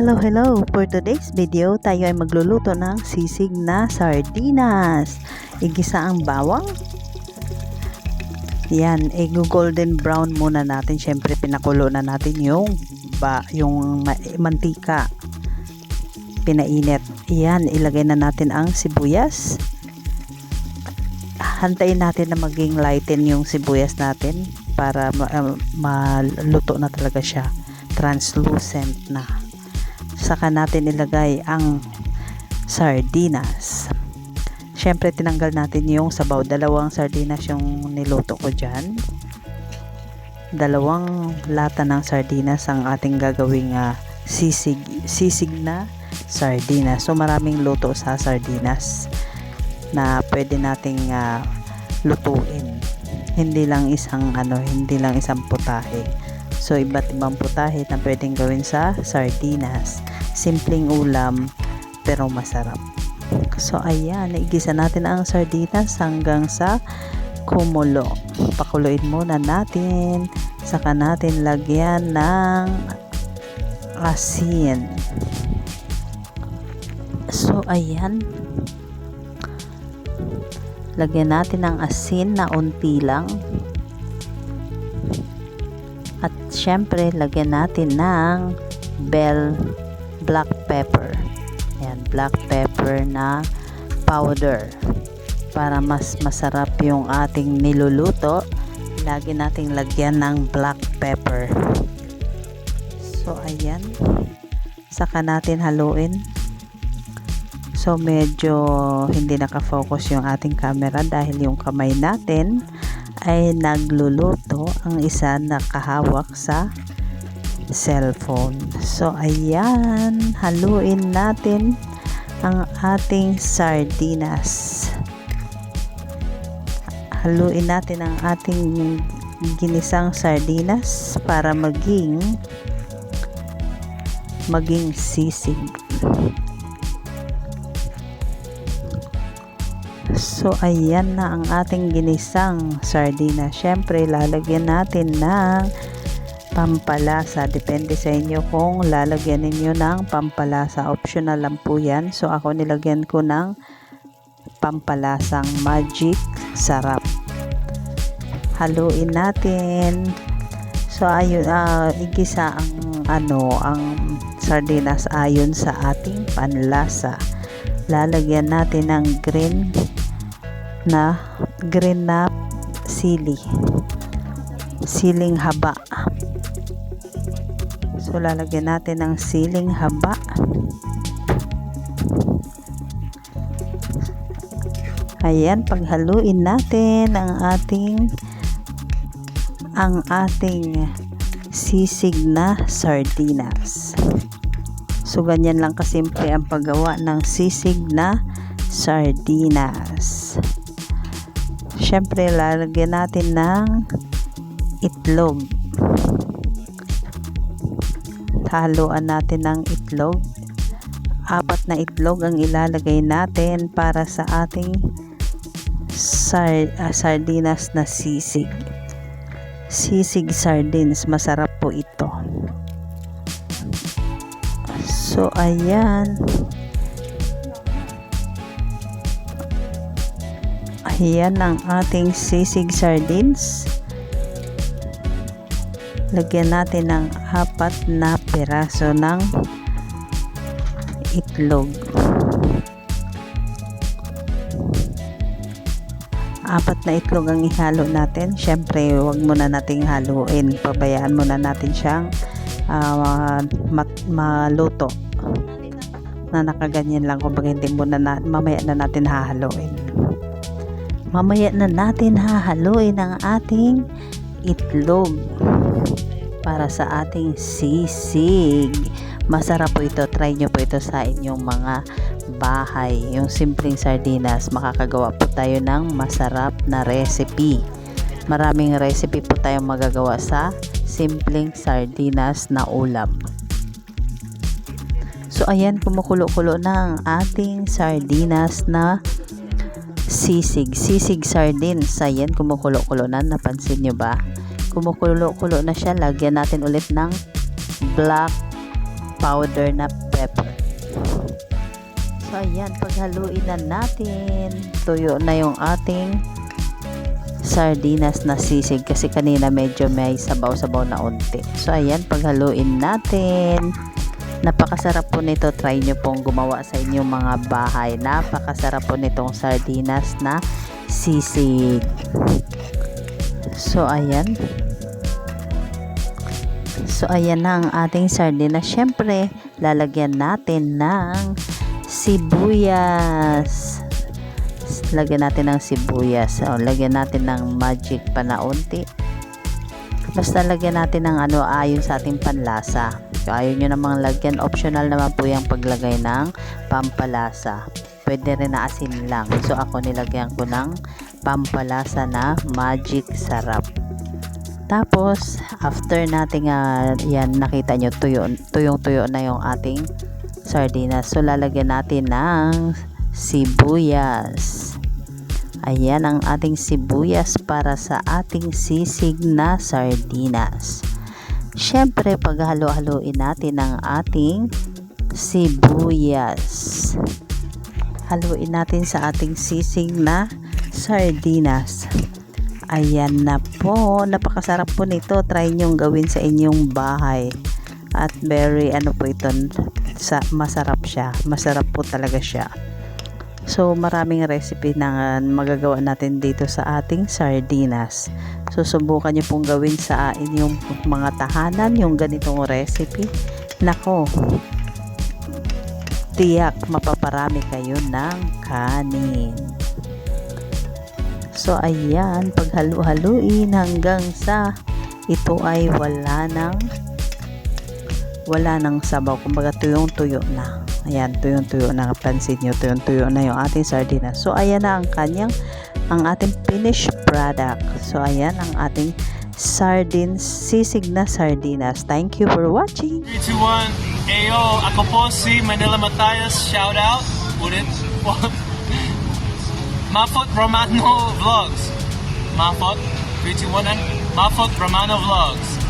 Hello! For today's video, tayo ay magluluto ng sisig na sardinas. Igisa ang bawang. Yan, i-golden brown muna natin. Syempre, pinakulo na natin yung mantika. Pinainit. Yan, ilagay na natin ang sibuyas. Hantayin natin na maging lighten yung sibuyas natin para maluto na talaga siya. Translucent na. Saka natin ilagay ang sardinas. Syempre tinanggal natin yung sabaw. Dalawang sardinas yung niluto ko dyan. Dalawang lata ng sardinas ang ating gagawing sisig na sardinas. So maraming luto sa sardinas na pwede nating lutuin. Hindi lang isang putahe. So, iba't ibang putahe na pwedeng gawin sa sardinas. Simpleng ulam, pero masarap. So, ayan, igisa natin ang sardinas hanggang sa kumulo. Pakuluin muna natin. Saka natin lagyan ng asin. So, ayan. Lagyan natin ng asin na unti lang. At syempre, lagyan natin ng black pepper. Ayan, black pepper na powder. Para mas masarap yung ating niluluto, lagi nating lagyan ng black pepper. So, ayan. Saka natin haluin. So, medyo hindi nakafocus yung ating camera dahil yung kamay natin ay nagluluto, ang isa nakahawak sa cellphone. So, ayan, haluin natin ang ating sardinas. Haluin natin ang ating ginisang sardinas para maging sisig. So, ayan na ang ating ginisang sardinas. Syempre, lalagyan natin ng pampalasa. Depende sa inyo kung lalagyan ninyo ng pampalasa. Optional lang po yan. So, ako nilagyan ko ng pampalasang magic sarap. Haluin natin. So, ayun, igisa ang sardinas ayon sa ating panlasa. Lalagyan natin ng green na siling haba. So lalagyan natin ng siling haba. Ayan, paghaluin natin ang ating sisig na sardinas. So ganyan lang kasimple ang paggawa ng sisig na sardinas. Syempre, lalagyan natin ng itlog. Haluan natin ng itlog. 4 na itlog ang ilalagay natin para sa ating sardinas na sisig. Sisig sardines, masarap po ito. So, ayan. Ayan ang ating sisig sardines. Lagyan natin ng 4 na piraso ng itlog. 4 na itlog ang ihalo natin. Syempre, huwag muna nating haluin. Pabayaan muna natin siyang maluto. Na nakaganyan lang. Kumbaga hindi muna mamaya na natin hahaluin. Mamaya na natin hahaluin ang ating itlog para sa ating sisig. Masarap po ito. Try nyo po ito sa inyong mga bahay. Yung simpleng sardinas, makakagawa po tayo ng masarap na recipe. Maraming recipe po tayong magagawa sa simpleng sardinas na ulam. So, ayan, kumukulo-kulo na ang ating sardinas na sisig sardines. Ayan, kumukulo-kulo na. Napansin nyo ba? Kumukulo-kulo na siya. Lagyan natin ulit ng black powder na pepper. So ayan, paghaluin na natin, tuyo na yung ating sardinas na sisig kasi kanina medyo may sabaw-sabaw na unti. So ayan, paghaluin natin. Napakasarap po nito. Try nyo pong gumawa sa inyong mga bahay. Napakasarap po nitong sardinas na sisig. So ayan. So ayan na ang ating sardinas. Syempre, lalagyan natin ng sibuyas. Lagyan natin ng sibuyas. So, lagyan natin ng magic pa na unti. Basta lagyan natin ng ayon sa ating panlasa. So, ayaw nyo namang lagyan. Optional naman po yung paglagay ng pampalasa. Pwede rin na asin lang. So, ako nilagyan ko ng pampalasa na magic sarap. Tapos, after natin yan, nakita nyo, tuyong-tuyo na yung ating sardinas. So, lalagyan natin ng sibuyas. Ayan ang ating sibuyas para sa ating sisig na sardinas. Syempre, paghalo-haloin natin ang ating sibuyas. Haluin natin sa ating sisig na sardinas. Ayan na po. Napakasarap po nito. Try nyong gawin sa inyong bahay. At very po ito, masarap siya. Masarap po talaga siya. So, maraming recipe na magagawa natin dito sa ating sardinas. So, subukan nyo pong gawin sa inyong mga tahanan yung ganitong recipe. Nako, tiyak mapaparami kayo ng kanin. So, ayan, paghalu-haluin hanggang sa ito ay wala nang sabaw. Kumbaga, tuyong-tuyo na. Ayan, tuyong-tuyo na. Pansin nyo, tuyong-tuyo na yung ating sardinas. So, ayan na ang ating finished product. So, ayan ang ating sisig na sardinas. Thank you for watching. 3, 2, 1. Ayo, ako po si Manila Matias. Shout out. Ulit. Mafot Romano Vlogs. Mafot. 3, 2, 1. Mafot Romano Vlogs.